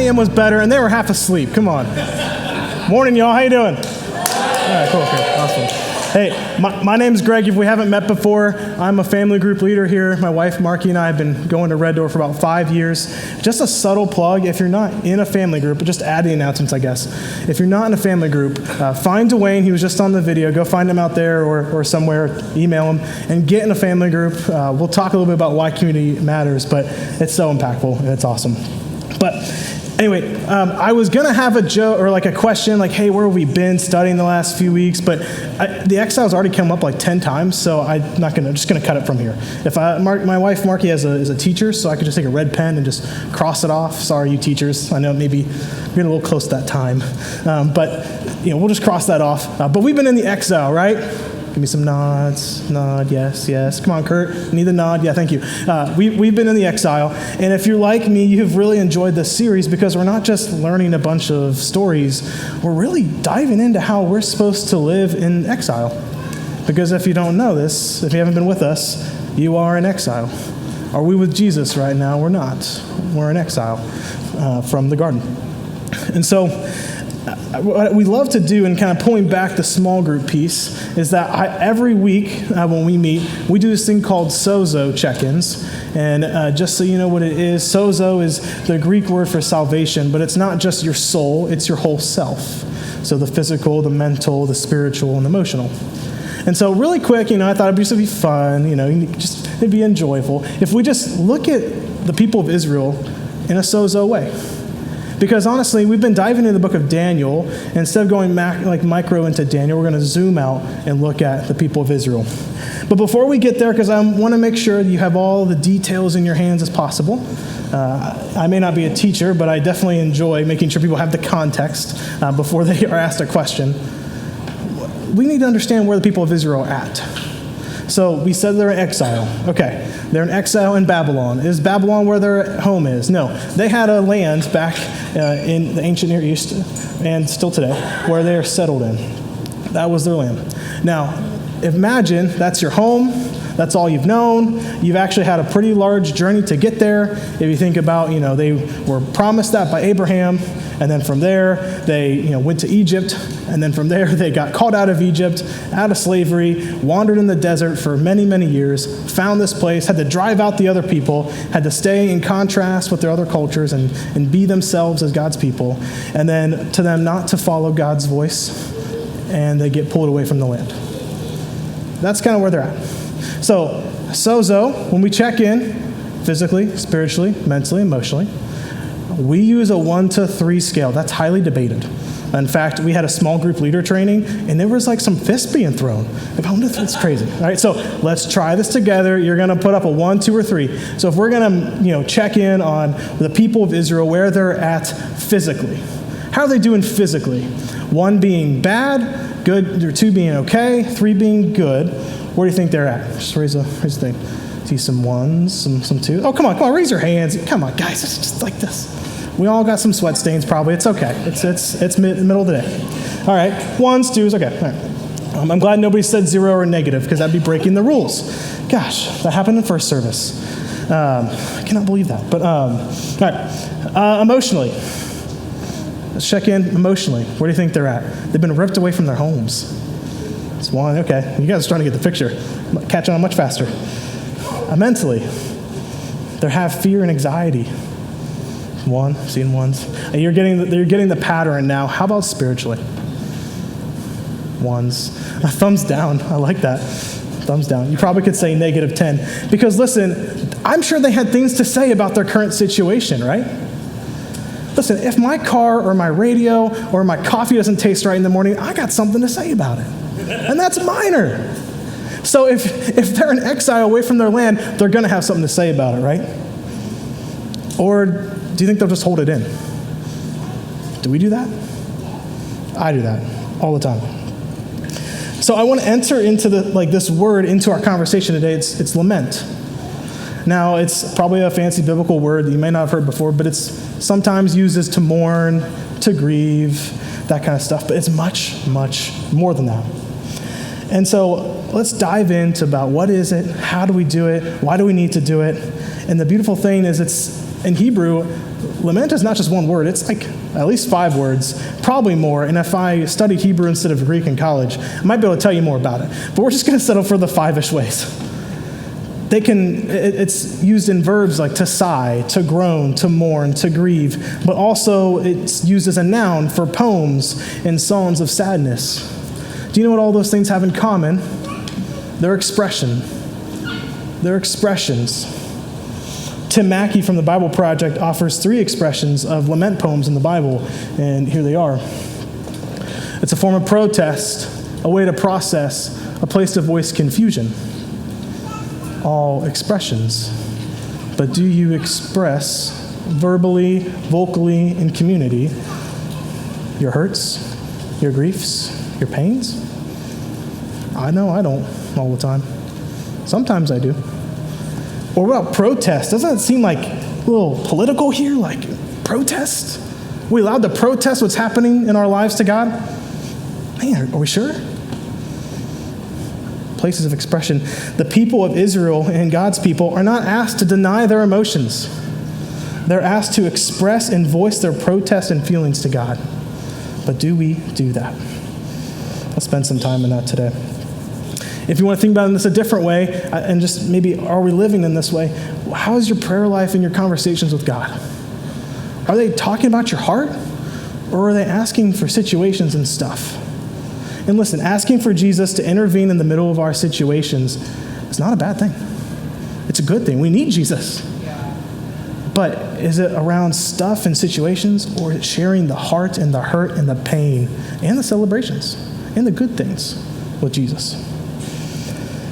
a.m. was better, and they were half asleep. Come on. Morning, y'all. How you doing? All right, cool. Okay, awesome. Hey, my name is Greg. If we haven't met before, I'm a family group leader here. My wife, Marky, and I have been going to Red Door for about 5 years. Just a subtle plug, if you're not in a family group, just add the announcements, I guess. If you're not in a family group, find Dwayne. He was just on the video. Go find him out there or somewhere. Email him and get in a family group. We'll talk a little bit about why community matters, but it's so impactful and it's awesome. But anyway, I was going to have a joke or like a question like, hey, where have we been studying the last few weeks? But the Exile's already come up like 10 times, so I'm just going to cut it from here. My wife, Marky, is a teacher, so I could just take a red pen and just cross it off. Sorry, you teachers. I know maybe we're getting a little close to that time. But we'll just cross that off. But we've been in the Exile, right? Give me some nods. Nod, yes. Come on, Kurt. Need the nod. Yeah, thank you. We've been in the Exile, and if you're like me, you've really enjoyed this series because we're not just learning a bunch of stories. We're really diving into how we're supposed to live in exile. Because if you don't know this, if you haven't been with us, you are in exile. Are we with Jesus right now? We're not. We're in exile from the garden. And so what we love to do, and kind of pulling back the small group piece, is that every week when we meet, we do this thing called sozo check-ins. And just so you know what it is, sozo is the Greek word for salvation, but it's not just your soul, it's your whole self. So the physical, the mental, the spiritual, and the emotional. And so really quick, I thought it'd be fun, it'd be enjoyable. If we just look at the people of Israel in a sozo way. Because honestly, we've been diving into the book of Daniel, and instead of going micro into Daniel, we're going to zoom out and look at the people of Israel. But before we get there, because I want to make sure that you have all the details in your hands as possible, I may not be a teacher, but I definitely enjoy making sure people have the context before they are asked a question. We need to understand where the people of Israel are at. So we said they're in exile. Okay, they're in exile in Babylon. Is Babylon where their home is? No. They had a land back in the ancient Near East, and still today, where they're settled in. That was their land. Now, imagine that's your home. That's all you've known. You've actually had a pretty large journey to get there. If you think about, they were promised that by Abraham, and then from there, they, went to Egypt, and then from there, they got called out of Egypt, out of slavery, wandered in the desert for many, many years, found this place, had to drive out the other people, had to stay in contrast with their other cultures and be themselves as God's people, and then to them not to follow God's voice, and they get pulled away from the land. That's kind of where they're at. So, sozo, when we check in, physically, spiritually, mentally, emotionally, we use a 1 to 3 scale. That's highly debated. In fact, we had a small group leader training, and there was like some fists being thrown. It's crazy. All right, so let's try this together. You're going to put up a 1, 2, or 3. So if we're going to, check in on the people of Israel, where they're at physically. How are they doing physically? 1 being bad, good, or 2 being okay, 3 being good. Where do you think they're at? Just raise the thing. See some 1s, some 2s. Oh, come on, raise your hands. Come on, guys, it's just like this. We all got some sweat stains, probably. It's okay. It's middle of the day. All right, 1s, 2s, okay. All right. I'm glad nobody said 0 or negative, because that'd be breaking the rules. Gosh, that happened in first service. I cannot believe that. But all right, emotionally. Let's check in emotionally. Where do you think they're at? They've been ripped away from their homes. It's 1, okay. You guys are starting to get the picture. Catching on much faster. Mentally, they have fear and anxiety. 1, seeing 1s. And you're getting the pattern now. How about spiritually? 1s. A thumbs down. I like that. Thumbs down. You probably could say -10. Because listen, I'm sure they had things to say about their current situation, right? Listen, if my car or my radio or my coffee doesn't taste right in the morning, I got something to say about it. And that's minor. So if they're in exile away from their land, they're going to have something to say about it, right? Or do you think they'll just hold it in? Do we do that? I do that all the time. So I want to enter into this word into our conversation today. It's lament. Now, it's probably a fancy biblical word that you may not have heard before, but it's sometimes used as to mourn, to grieve, that kind of stuff. But it's much, much more than that. And so let's dive into about what is it, how do we do it, why do we need to do it? And the beautiful thing is it's in Hebrew, lament is not just one word. It's like at least 5 words, probably more. And if I studied Hebrew instead of Greek in college, I might be able to tell you more about it. But we're just going to settle for the 5-ish ways. It's used in verbs like to sigh, to groan, to mourn, to grieve, but also it's used as a noun for poems and songs of sadness. Do you know what all those things have in common? Their expression. Their expressions. Tim Mackey from the Bible Project offers 3 expressions of lament poems in the Bible, and here they are. It's a form of protest, a way to process, a place to voice confusion. All expressions. But do you express verbally, vocally, in community your hurts, your griefs, your pains? I know I don't all the time. Sometimes I do. Or what about protest? Doesn't it seem like a little political here? Like protest? Are we allowed to protest what's happening in our lives to God? Man, are we sure? Places of expression. The people of Israel and God's people are not asked to deny their emotions. They're asked to express and voice their protests and feelings to God. But do we do that? Let's spend some time in that today. If you want to think about this a different way, and just maybe, are we living in this way? How is your prayer life and your conversations with God? Are they talking about your heart? Or are they asking for situations and stuff? And listen, asking for Jesus to intervene in the middle of our situations is not a bad thing. It's a good thing. We need Jesus. But is it around stuff and situations, or is it sharing the heart and the hurt and the pain and the celebrations and the good things with Jesus?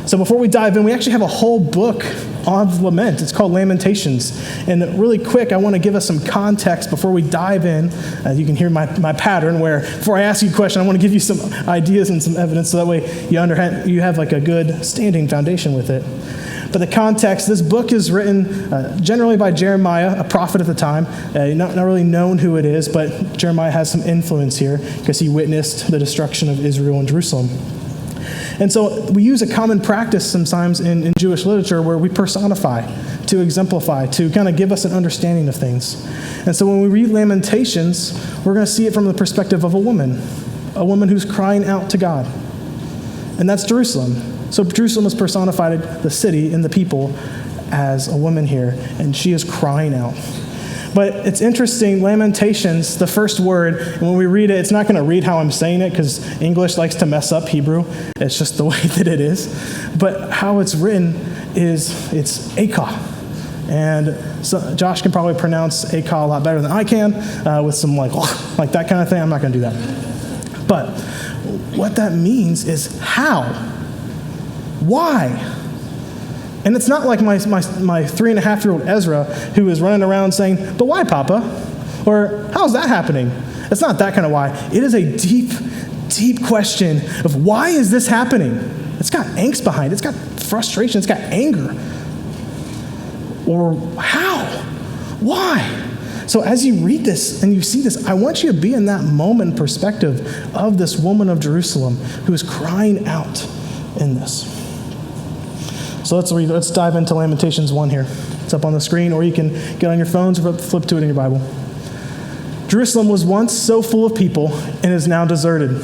So before we dive in, we actually have a whole book of lament. It's called Lamentations. And really quick, I want to give us some context before we dive in. You can hear my pattern where before I ask you a question, I want to give you some ideas and some evidence so that way you have like a good standing foundation with it. But the context, this book is written generally by Jeremiah, a prophet at the time. Not really known who it is, but Jeremiah has some influence here because he witnessed the destruction of Israel and Jerusalem. And so we use a common practice sometimes in Jewish literature where we personify, to exemplify, to kind of give us an understanding of things. And so when we read Lamentations, we're going to see it from the perspective of a woman who's crying out to God. And that's Jerusalem. So Jerusalem is personified, the city and the people, as a woman here, and she is crying out. But it's interesting, Lamentations, the first word, and when we read it, it's not going to read how I'm saying it because English likes to mess up Hebrew. It's just the way that it is. But how it's written is, it's Akah. And so Josh can probably pronounce Akah a lot better than I can, with some like that kind of thing. I'm not going to do that. But what that means is how? Why? And it's not like my 3.5-year-old Ezra who is running around saying, but why, Papa? Or how's that happening? It's not that kind of why. It is a deep, deep question of why is this happening? It's got angst behind it. It's got frustration. It's got anger. Or how? Why? So as you read this and you see this, I want you to be in that moment and perspective of this woman of Jerusalem who is crying out in this. So let's dive into Lamentations 1 here. It's up on the screen, or you can get on your phones or flip to it in your Bible. Jerusalem was once so full of people and is now deserted.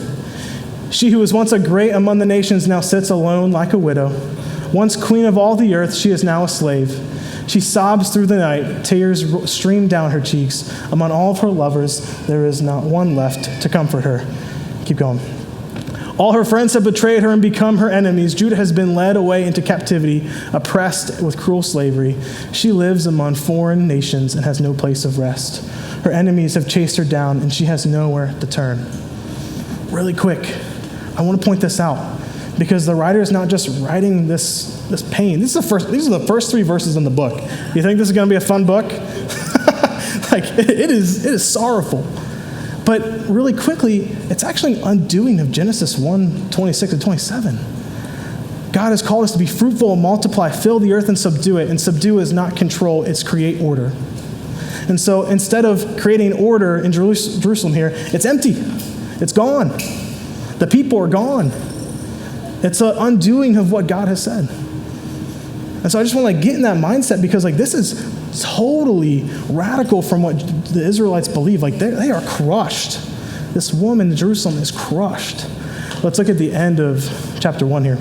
She who was once a great among the nations now sits alone like a widow. Once queen of all the earth, she is now a slave. She sobs through the night, tears stream down her cheeks. Among all of her lovers, there is not one left to comfort her. Keep going. All her friends have betrayed her and become her enemies. Judah has been led away into captivity, oppressed with cruel slavery. She lives among foreign nations and has no place of rest. Her enemies have chased her down, and she has nowhere to turn. Really quick, I want to point this out, because the writer is not just writing this pain. These are the first 3 verses in the book. You think this is going to be a fun book? It is sorrowful. But really quickly, it's actually an undoing of Genesis 1:26 and 27. God has called us to be fruitful and multiply, fill the earth and subdue it. And subdue is not control, it's create order. And so instead of creating order in Jerusalem here, it's empty. It's gone. The people are gone. It's an undoing of what God has said. And so I just want to get in that mindset, because this is totally radical from what the Israelites believe. Like they are crushed. This woman in Jerusalem is crushed. Let's look at the end of chapter 1 here.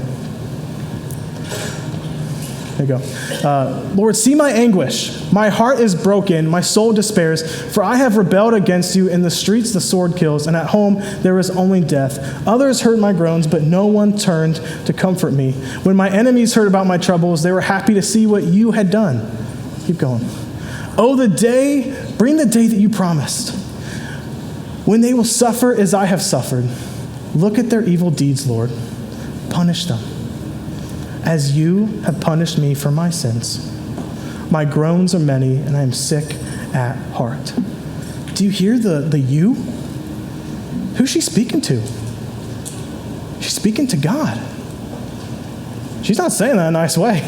There you go. Lord, see my anguish. My heart is broken. My soul despairs. For I have rebelled against you. In the streets the sword kills, and at home there is only death. Others heard my groans, but no one turned to comfort me. When my enemies heard about my troubles, they were happy to see what you had done. Keep going. Oh, bring the day that you promised, when they will suffer as I have suffered. Look at their evil deeds, Lord. Punish them, as you have punished me for my sins. My groans are many, and I am sick at heart. Do you hear the you? Who's she speaking to? She's speaking to God. She's not saying that in a nice way.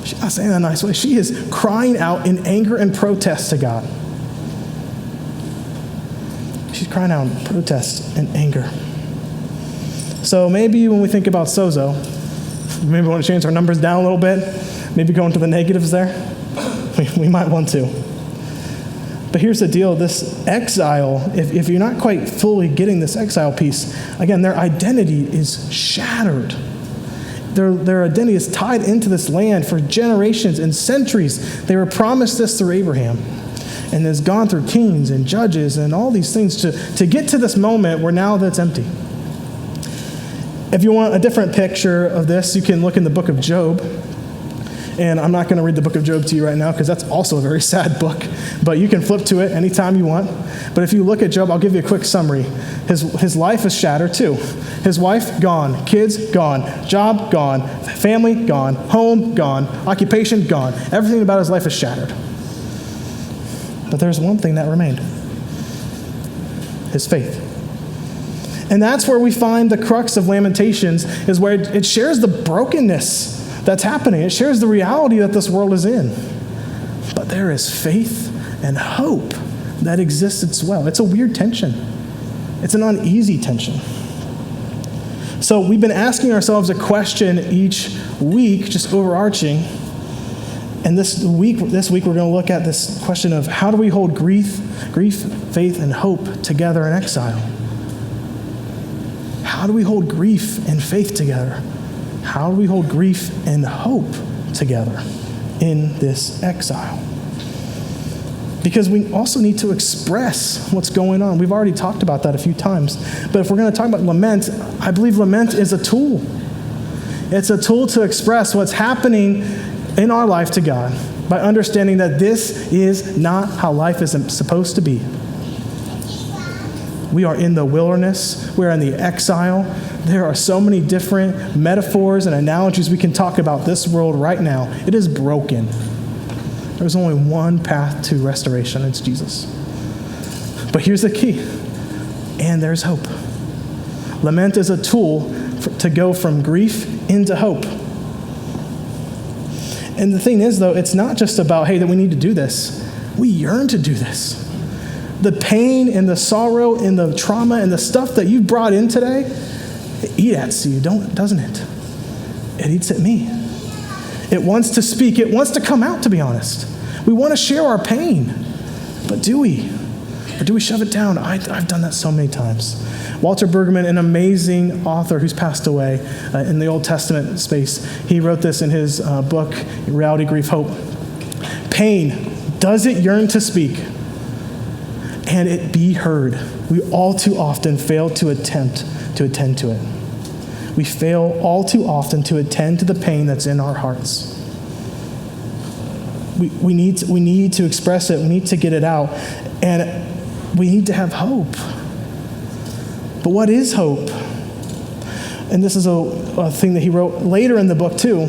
She's not saying that in a nice way. She is crying out in anger and protest to God. She's crying out in protest and anger. So maybe when we think about sozo, maybe we want to change our numbers down a little bit, maybe go into the negatives there. We might want to. But here's the deal, this exile, if you're not quite fully getting this exile piece, again, their identity is shattered. Their identity is tied into this land for generations and centuries. They were promised this through Abraham, and has gone through kings and judges and all these things to get to this moment where now that's empty. If you want a different picture of this, you can look in the book of Job. And I'm not going to read the book of Job to you right now because that's also a very sad book. But you can flip to it anytime you want. But if you look at Job, I'll give you a quick summary. His life is shattered too. His wife, gone. Kids, gone. Job, gone. Family, gone. Home, gone. Occupation, gone. Everything about his life is shattered. But there's one thing that remained. His faith. And that's where we find the crux of Lamentations, is where it shares the brokenness that's happening. It shares the reality that this world is in. But there is faith and hope that exists as well. It's a weird tension. It's an uneasy tension. So we've been asking ourselves a question each week, just overarching. And this week we're going to look at this question of how do we hold grief, faith, and hope together in exile? How do we hold grief and faith together? How do we hold grief and hope together in this exile? Because we also need to express what's going on. We've already talked about that a few times. But if we're going to talk about lament, I believe lament is a tool. It's a tool to express what's happening in our life to God by understanding that this is not how life is supposed to be. We are in the wilderness. We're in the exile. There are so many different metaphors and analogies we can talk about this world right now. It is broken. There's only one path to restoration. It's Jesus. But here's the key. And there's hope. Lament is a tool to go from grief into hope. And the thing is, though, it's not just about, hey, that we need to do this. We yearn to do this. The pain and the sorrow and the trauma and the stuff that you brought in today, it eats at you, doesn't it? It eats at me. It wants to speak. It wants to come out, to be honest. We want to share our pain. But do we? Or do we shove it down? I've done that so many times. Walter Brueggemann, an amazing author who's passed away in the Old Testament space, he wrote this in his book, Reality, Grief, Hope. Pain, does it yearn to speak? And it be heard. We all too often fail to attempt to attend to it. We fail all too often to attend to the pain that's in our hearts. We need to express it. We need to get it out. And we need to have hope. But what is hope? And this is a thing that he wrote later in the book too.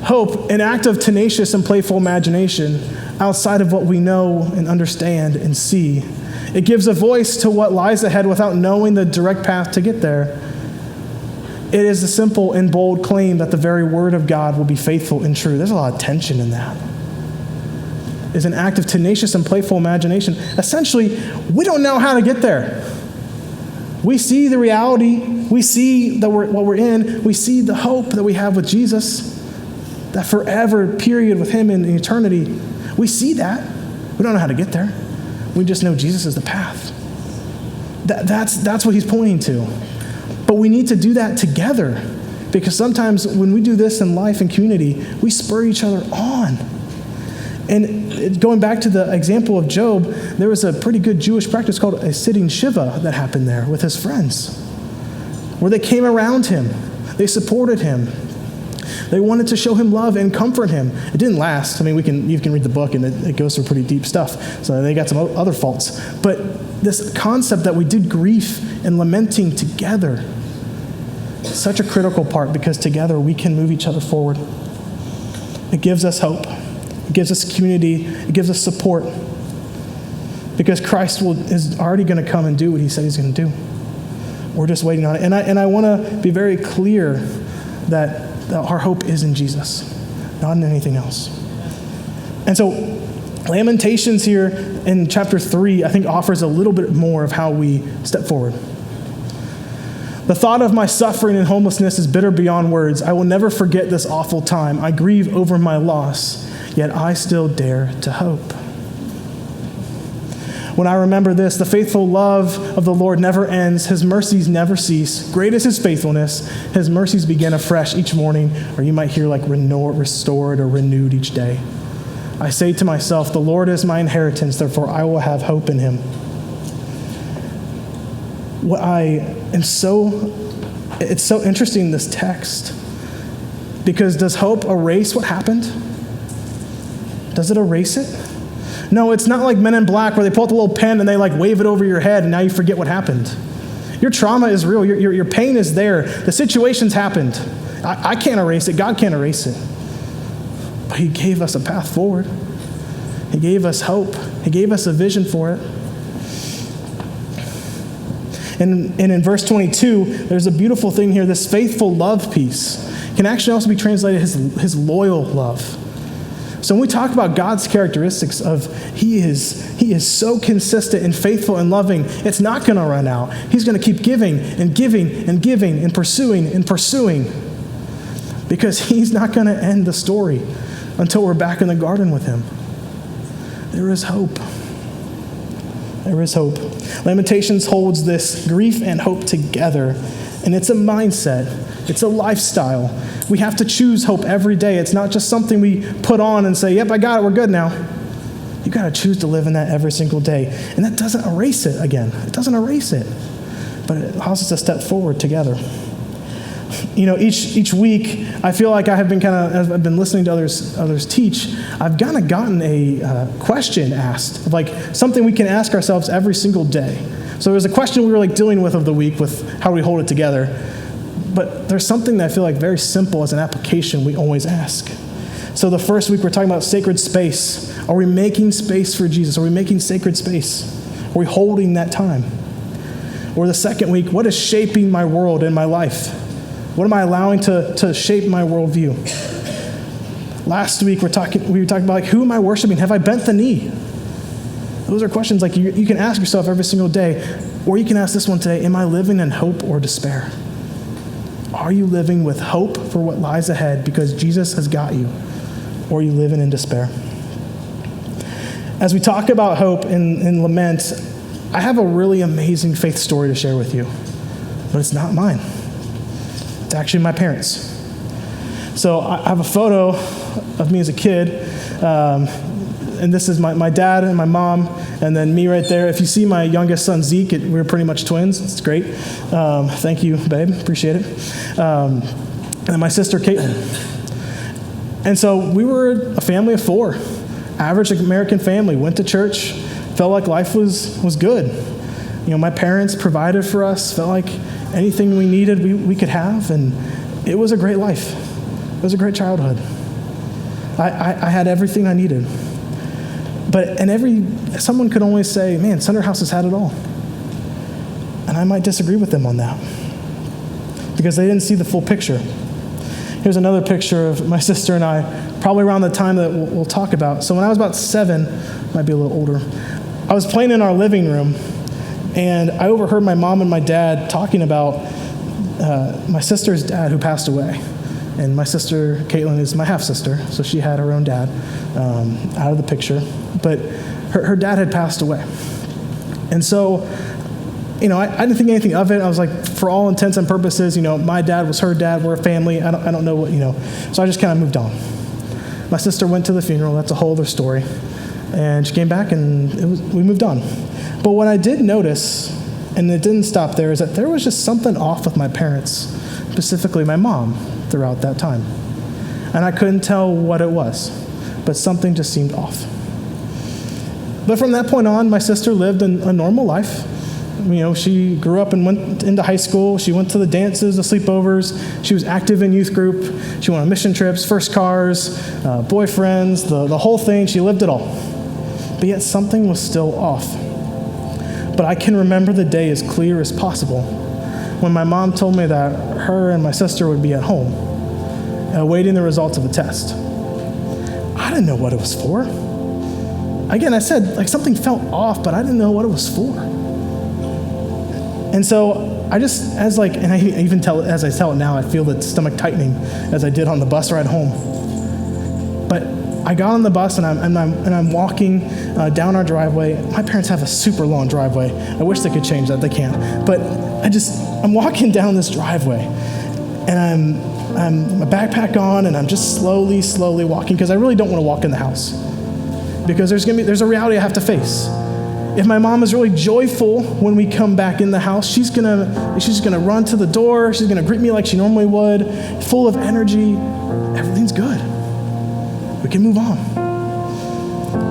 Hope, an act of tenacious and playful imagination outside of what we know and understand and see. It gives a voice to what lies ahead without knowing the direct path to get there. It is a simple and bold claim that the very word of God will be faithful and true. There's a lot of tension in that. It's an act of tenacious and playful imagination. Essentially, we don't know how to get there. We see the reality. We see what we're in. We see the hope that we have with Jesus, that forever period with him in eternity. We see that. We don't know how to get there. We just know Jesus is the path. That's what he's pointing to. But we need to do that together, because sometimes when we do this in life and community, we spur each other on. And going back to the example of Job, there was a pretty good Jewish practice called a sitting Shiva that happened there with his friends, where they came around him, they supported him, they wanted to show him love and comfort him. It didn't last. I mean, you can read the book, and it goes through pretty deep stuff. So they got some other faults. But this concept that we did grief and lamenting together, such a critical part, because together we can move each other forward. It gives us hope. It gives us community. It gives us support, because Christ is already going to come and do what he said he's going to do. We're just waiting on it. And I want to be very clear that our hope is in Jesus, not in anything else. And so Lamentations here in chapter 3, I think, offers a little bit more of how we step forward. The thought of my suffering and homelessness is bitter beyond words. I will never forget this awful time. I grieve over my loss, yet I still dare to hope. When I remember this, the faithful love of the Lord never ends. His mercies never cease. Great is his faithfulness. His mercies begin afresh each morning, or you might hear like restored or renewed each day. I say to myself, the Lord is my inheritance, therefore I will have hope in him. It's so interesting, this text, because does hope erase what happened? Does it erase it? No, it's not like Men in Black where they pull out the little pen and they like wave it over your head and now you forget what happened. Your trauma is real. Your pain is there. The situation's happened. I can't erase it. God can't erase it. But he gave us a path forward. He gave us hope. He gave us a vision for it. And in verse 22, there's a beautiful thing here. This faithful love piece can actually also be translated his loyal love. So when we talk about God's characteristics of he is so consistent and faithful and loving, it's not going to run out. He's going to keep giving and giving and giving and pursuing, because he's not going to end the story until we're back in the garden with him. There is hope. There is hope. Lamentations holds this grief and hope together, and it's a mindset. It's a lifestyle. We have to choose hope every day. It's not just something we put on and say, yep, I got it, we're good now. You got to choose to live in that every single day. And that doesn't erase it again. It doesn't erase it. But it allows us to step forward together. You know, each week, I feel like as I've been listening to others teach, I've kind of gotten a question asked, like something we can ask ourselves every single day. So there's a question we were like dealing with of the week with how we hold it together. But there's something that I feel like very simple as an application we always ask. So the first week we're talking about sacred space. Are we making space for Jesus? Are we making sacred space? Are we holding that time? Or the second week, what is shaping my world and my life? What am I allowing to shape my worldview? Last week we were talking about like, who am I worshiping? Have I bent the knee? Those are questions like you can ask yourself every single day. Or you can ask this one today, am I living in hope or despair? Are you living with hope for what lies ahead because Jesus has got you? Or are you living in despair? As we talk about hope in Lament, I have a really amazing faith story to share with you. But it's not mine. It's actually my parents. So I have a photo of me as a kid. And this is my dad and my mom, and then me right there. If you see my youngest son, Zeke, we're pretty much twins. It's great. Thank you, babe. Appreciate it. And then my sister, Caitlin. And so we were a family of 4. Average American family. Went to church. Felt like life was good. You know, my parents provided for us. Felt like anything we needed, we could have. And it was a great life. It was a great childhood. I had everything I needed. But someone could always say, man, Sunderhaus has had it all. And I might disagree with them on that, because they didn't see the full picture. Here's another picture of my sister and I, probably around the time that we'll talk about. So when I was about 7, might be a little older, I was playing in our living room, and I overheard my mom and my dad talking about my sister's dad who passed away. And my sister, Caitlin, is my half-sister, so she had her own dad out of the picture. But her dad had passed away. And so, I didn't think anything of it. I was like, for all intents and purposes, my dad was her dad. We're a family. I don't know what, So I just kind of moved on. My sister went to the funeral. That's a whole other story. And she came back, and we moved on. But what I did notice, and it didn't stop there, is that there was just something off with my parents, specifically my mom, throughout that time. And I couldn't tell what it was, but something just seemed off. But from that point on, my sister lived a normal life. She grew up and went into high school. She went to the dances, the sleepovers. She was active in youth group. She went on mission trips, first cars, boyfriends, the whole thing. She lived it all. But yet something was still off. But I can remember the day as clear as possible when my mom told me that her and my sister would be at home, awaiting the results of a test. I didn't know what it was for. Again, I said, something felt off, but I didn't know what it was for. And so I just, and I even as I tell it now, I feel the stomach tightening as I did on the bus ride home. But I got on the bus and I'm walking down our driveway. My parents have a super long driveway. I wish they could change that. They can't. But I'm walking down this driveway, and I'm my backpack on, and I'm just slowly walking because I really don't want to walk in the house because there's a reality I have to face. If my mom is really joyful when we come back in the house, she's gonna run to the door. She's gonna greet me like she normally would, full of energy. Everything's good. We can move on.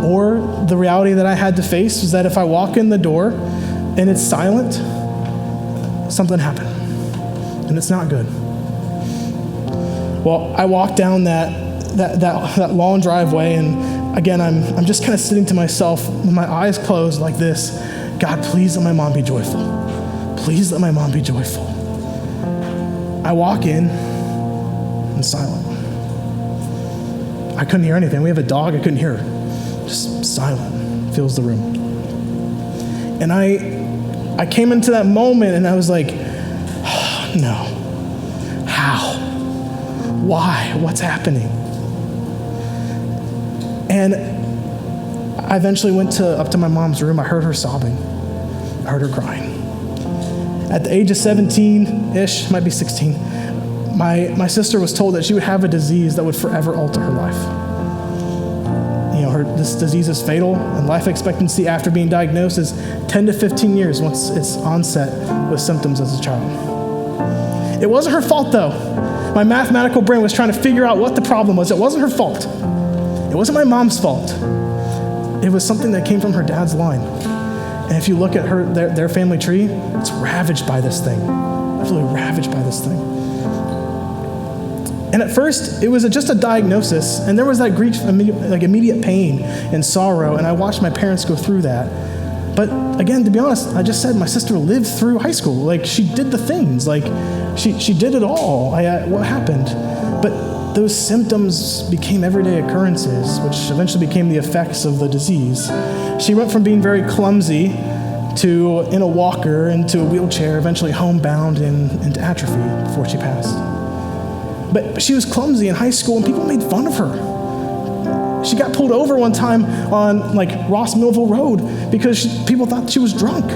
Or the reality that I had to face was that if I walk in the door and it's silent, something happened, and it's not good. Well, I walked down that long driveway, and again, I'm just kind of sitting to myself with my eyes closed like this. God, please let my mom be joyful. Please let my mom be joyful. I walk in and silent. I couldn't hear anything. We have a dog. I couldn't hear her. Just silent. Fills the room. And I came into that moment and I was like, oh, no. How? Why? What's happening? And I eventually went up to my mom's room. I heard her sobbing. I heard her crying. At the age of 17-ish, might be 16, my sister was told that she would have a disease that would forever alter her life. This disease is fatal, and life expectancy after being diagnosed is 10 to 15 years once it's onset with symptoms as a child. It wasn't her fault, though. My mathematical brain was trying to figure out what the problem was. It wasn't her fault. It wasn't my mom's fault. It was something that came from her dad's line. And if you look at their family tree, it's ravaged by this thing. Absolutely ravaged by this thing. And at first, it was just a diagnosis, and there was that grief, immediate pain and sorrow, and I watched my parents go through that. But again, to be honest, I just said my sister lived through high school. She did the things. She did it all. What happened? But those symptoms became everyday occurrences, which eventually became the effects of the disease. She went from being very clumsy to in a walker, into a wheelchair, eventually homebound into atrophy before she passed. But she was clumsy in high school, and people made fun of her. She got pulled over one time on Ross Millville Road because people thought she was drunk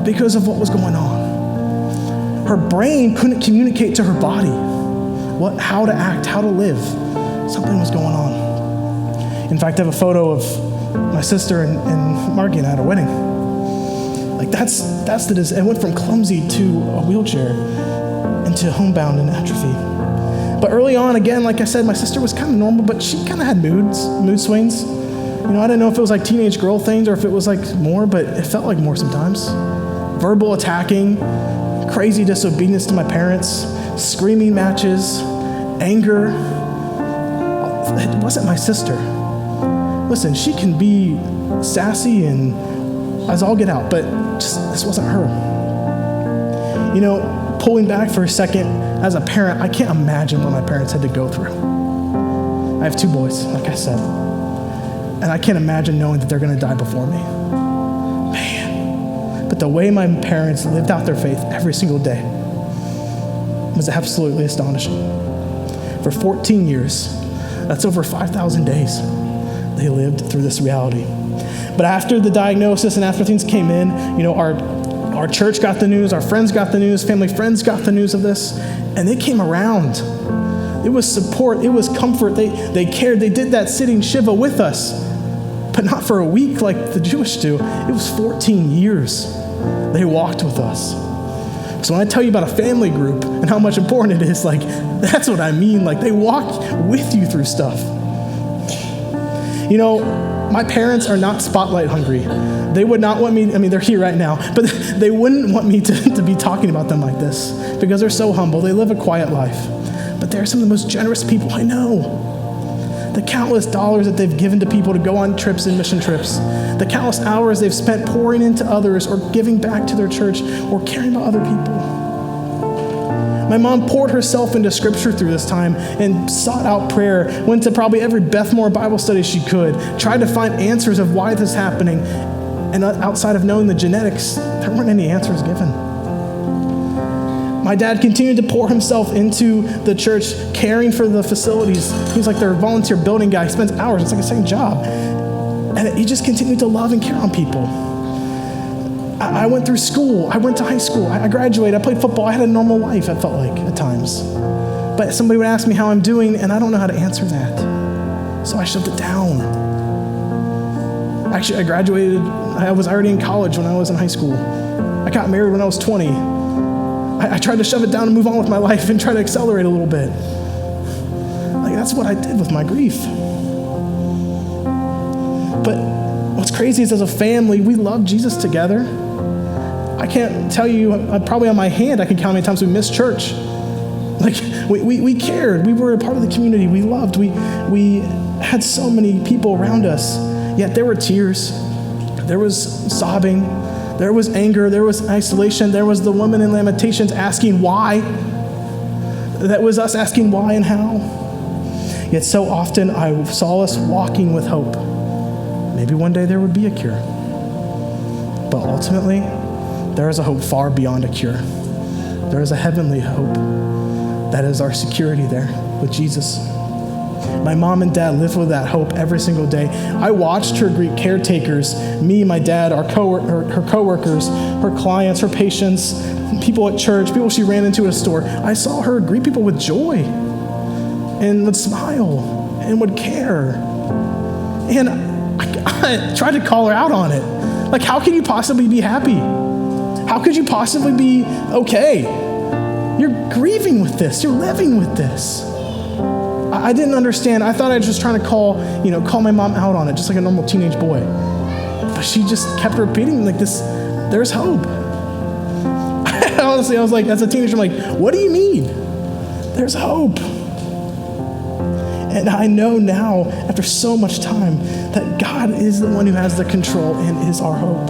because of what was going on. Her brain couldn't communicate to her body how to act, how to live. Something was going on. In fact, I have a photo of my sister and Margie and I at a wedding. That's the disease. It went from clumsy to a wheelchair into homebound and atrophy. But early on, again, like I said, my sister was kind of normal, but she kind of had mood swings. I didn't know if it was teenage girl things or if it was more, but it felt like more sometimes. Verbal attacking, crazy disobedience to my parents, screaming matches, anger. It wasn't my sister. Listen, she can be sassy and as all get out, but this wasn't her. Pulling back for a second, as a parent, I can't imagine what my parents had to go through. I have 2 boys, like I said, and I can't imagine knowing that they're going to die before me. Man. But the way my parents lived out their faith every single day was absolutely astonishing. For 14 years. That's over 5,000 days they lived through this reality. But after the diagnosis and after things came in, our church got the news, our friends got the news, family friends got the news of this, and they came around. It was support, it was comfort. They cared. They did that sitting Shiva with us, but not for a week like the Jewish do. It was 14 years they walked with us. So when I tell you about a family group and how much important it is, that's what I mean. They walk with you through stuff. My parents are not spotlight hungry. They would not want me, they're here right now, but they wouldn't want me to be talking about them like this because they're so humble. They live a quiet life. But they're some of the most generous people I know. The countless dollars that they've given to people to go on trips and mission trips. The countless hours they've spent pouring into others or giving back to their church or caring about other people. My mom poured herself into scripture through this time and sought out prayer, went to probably every Bethmore Bible study she could, tried to find answers of why this is happening. And outside of knowing the genetics, there weren't any answers given. My dad continued to pour himself into the church, caring for the facilities. He's like their volunteer building guy. He spends hours. It's like a second job. And he just continued to love and care on people. I went through school. I went to high school. I graduated. I played football. I had a normal life, I felt like, at times. But somebody would ask me how I'm doing, and I don't know how to answer that. So I shoved it down. Actually, I graduated. I was already in college when I was in high school. I got married when I was 20. I tried to shove it down and move on with my life and try to accelerate a little bit. That's what I did with my grief. But what's crazy is as a family, we love Jesus together. I can't tell you, probably on my hand, I can count how many times we missed church. We cared. We were a part of the community. We loved. We had so many people around us. Yet there were tears. There was sobbing. There was anger. There was isolation. There was the woman in Lamentations asking why. That was us asking why and how. Yet so often I saw us walking with hope. Maybe one day there would be a cure. But ultimately, there is a hope far beyond a cure. There is a heavenly hope that is our security there with Jesus. My mom and dad lived with that hope every single day. I watched her greet caretakers, me, my dad, her coworkers, her clients, her patients, people at church, people she ran into at a store. I saw her greet people with joy and would smile and would care. And I tried to call her out on it. How can you possibly be happy? How could you possibly be okay? You're grieving with this. You're living with this. I didn't understand. I thought I was just trying to call my mom out on it, just like a normal teenage boy. But she just kept repeating this, there's hope. Honestly, I was like, as a teenager, I'm like, what do you mean? There's hope. And I know now, after so much time, that God is the one who has the control and is our hope.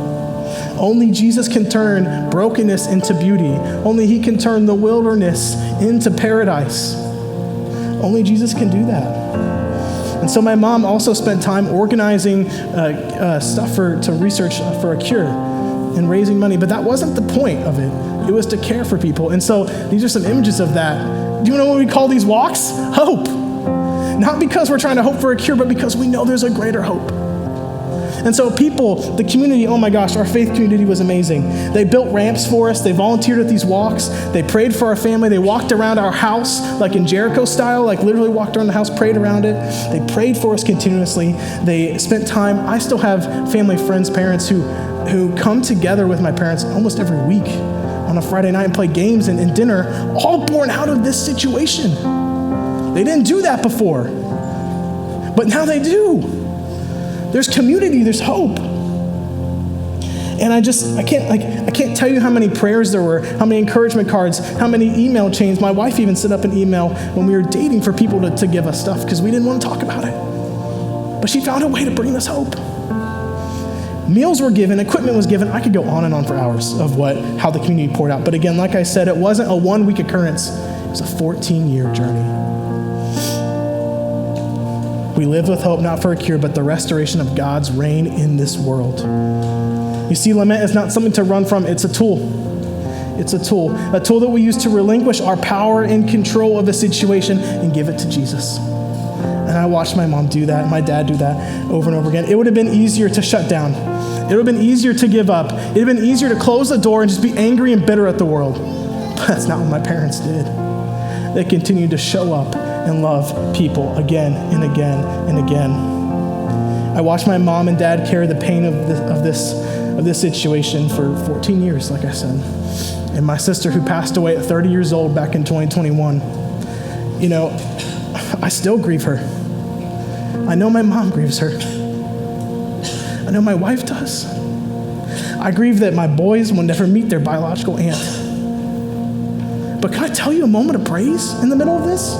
Only Jesus can turn brokenness into beauty. Only he can turn the wilderness into paradise. Only Jesus can do that. And so my mom also spent time organizing stuff to research for a cure and raising money. But that wasn't the point of it. It was to care for people. And so these are some images of that. Do you know what we call these walks? Hope. Not because we're trying to hope for a cure, but because we know there's a greater hope. And so people, the community, oh my gosh, our faith community was amazing. They built ramps for us. They volunteered at these walks. They prayed for our family. They walked around our house, like in Jericho style, literally walked around the house, prayed around it. They prayed for us continuously. They spent time. I still have family, friends, parents who come together with my parents almost every week on a Friday night and play games and dinner, all born out of this situation. They didn't do that before, but now they do. There's community, there's hope. And I can't tell you how many prayers there were, how many encouragement cards, how many email chains. My wife even set up an email when we were dating for people to give us stuff because we didn't want to talk about it. But she found a way to bring us hope. Meals were given, equipment was given. I could go on and on for hours of how the community poured out. But again, like I said, it wasn't a 1-week occurrence. It was a 14-year journey. We live with hope, not for a cure, but the restoration of God's reign in this world. You see, lament is not something to run from. It's a tool. It's a tool that we use to relinquish our power and control of a situation and give it to Jesus. And I watched my mom do that, and my dad do that over and over again. It would have been easier to shut down. It would have been easier to give up. It would have been easier to close the door and just be angry and bitter at the world. But that's not what my parents did. They continued to show up and love people again and again and again. I watched my mom and dad carry the pain of this situation for 14 years, like I said. And my sister, who passed away at 30 years old back in 2021, I still grieve her. I know my mom grieves her. I know my wife does. I grieve that my boys will never meet their biological aunt. But can I tell you a moment of praise in the middle of this?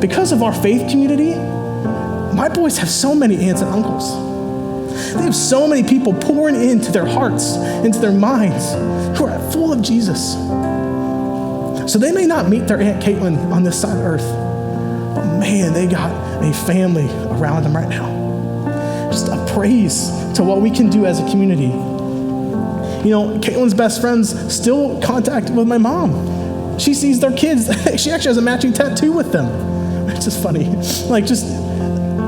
Because of our faith community, my boys have so many aunts and uncles. They have so many people pouring into their hearts, into their minds, who are full of Jesus. So they may not meet their Aunt Caitlin on this side of earth, but man, they got a family around them right now. Just a praise to what we can do as a community. Caitlin's best friends still contact with my mom. She sees their kids. She actually has a matching tattoo with them. It's just funny.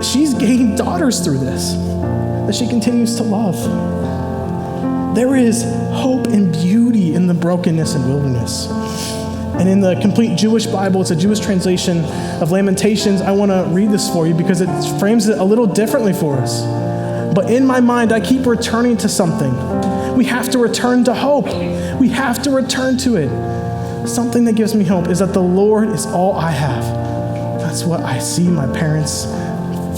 She's gained daughters through this that she continues to love. There is hope and beauty in the brokenness and wilderness. And in the complete Jewish Bible, it's a Jewish translation of Lamentations. I want to read this for you because it frames it a little differently for us. But in my mind, I keep returning to something. We have to return to hope. We have to return to it. Something that gives me hope is that the Lord is all I have. That's what I see my parents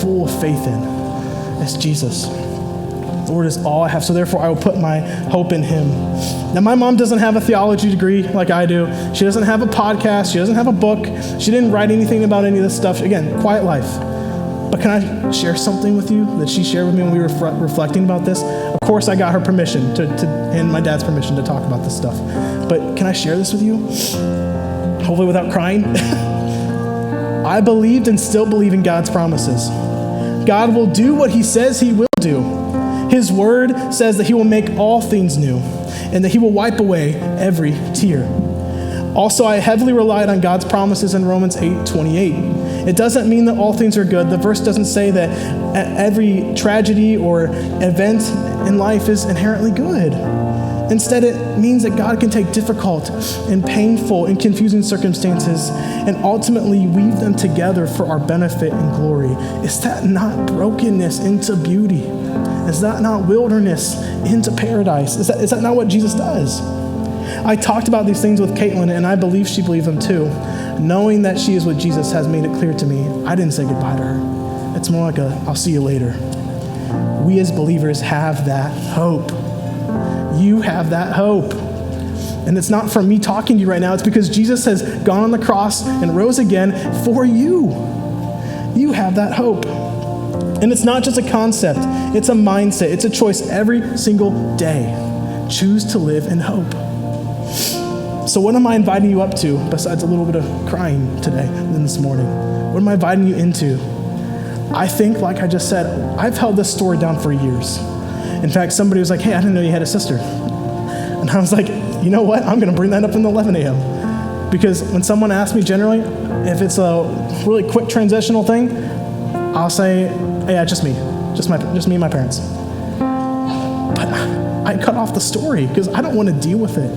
full of faith in. It's Jesus. The Lord is all I have, so therefore I will put my hope in him. Now, my mom doesn't have a theology degree like I do. She doesn't have a podcast. She doesn't have a book. She didn't write anything about any of this stuff. Again, quiet life. But can I share something with you that she shared with me when we were reflecting about this? Of course, I got her permission and my dad's permission to talk about this stuff. But can I share this with you? Hopefully without crying. I believed and still believe in God's promises. God will do what he says he will do. His word says that he will make all things new and that he will wipe away every tear. Also, I heavily relied on God's promises in Romans 8:28. It doesn't mean that all things are good. The verse doesn't say that every tragedy or event in life is inherently good. Instead, it means that God can take difficult and painful and confusing circumstances and ultimately weave them together for our benefit and glory. Is that not brokenness into beauty? Is that not wilderness into paradise? Is that not what Jesus does? I talked about these things with Caitlin, and I believe she believed them too. Knowing that she is with Jesus has made it clear to me. I didn't say goodbye to her. It's more like I'll see you later. We as believers have that hope. You have that hope. And it's not from me talking to you right now. It's because Jesus has gone on the cross and rose again for you. You have that hope. And it's not just a concept. It's a mindset. It's a choice every single day. Choose to live in hope. So what am I inviting you up to besides a little bit of crying today and this morning? What am I inviting you into? I think, like I just said, I've held this story down for years. In fact, somebody was like, hey, I didn't know you had a sister. And I was like, you know what? I'm going to bring that up in the 11 a.m. Because when someone asks me generally, if it's a really quick transitional thing, I'll say, hey, yeah, just me. Just me and my parents. But I cut off the story because I don't want to deal with it.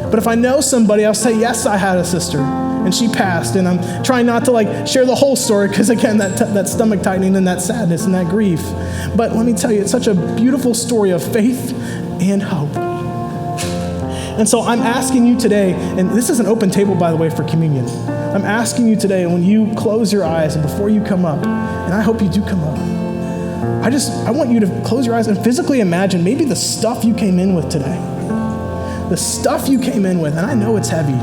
But if I know somebody, I'll say, yes, I had a sister, and she passed, and I'm trying not to share the whole story because, again, that stomach tightening and that sadness and that grief. But let me tell you, it's such a beautiful story of faith and hope. And so I'm asking you today, and this is an open table, by the way, for communion. I'm asking you today, when you close your eyes and before you come up, and I hope you do come up, I want you to close your eyes and physically imagine maybe the stuff you came in with today. The stuff you came in with, and I know it's heavy.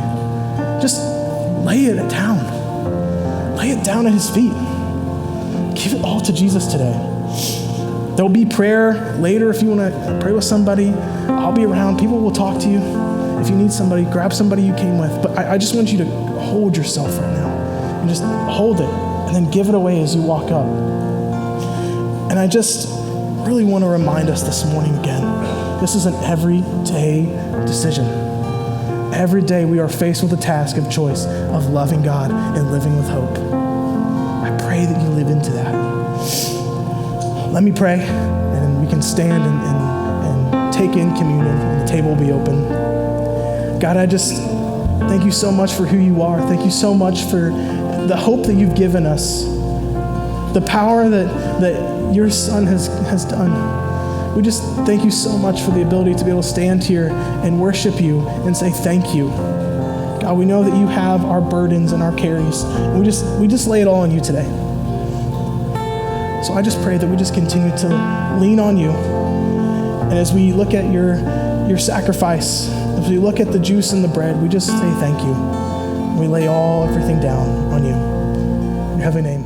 Just lay it down. Lay it down at his feet. Give it all to Jesus today. There'll be prayer later if you want to pray with somebody. I'll be around. People will talk to you. If you need somebody, grab somebody you came with. But I just want you to hold yourself right now. And just hold it and then give it away as you walk up. And I just really want to remind us this morning again, this is an everyday decision. Every day we are faced with the task of choice of loving God and living with hope. I pray that you live into that. Let me pray, and we can stand and take in communion, and the table will be open. God, I just thank you so much for who you are. Thank you so much for the hope that you've given us, the power that your Son has done. We just thank you so much for the ability to be able to stand here and worship you and say thank you. God, we know that you have our burdens and our cares. And we just lay it all on you today. So I just pray that we just continue to lean on you. And as we look at your sacrifice, as we look at the juice and the bread, we just say thank you. We lay everything down on you. In your heavenly name.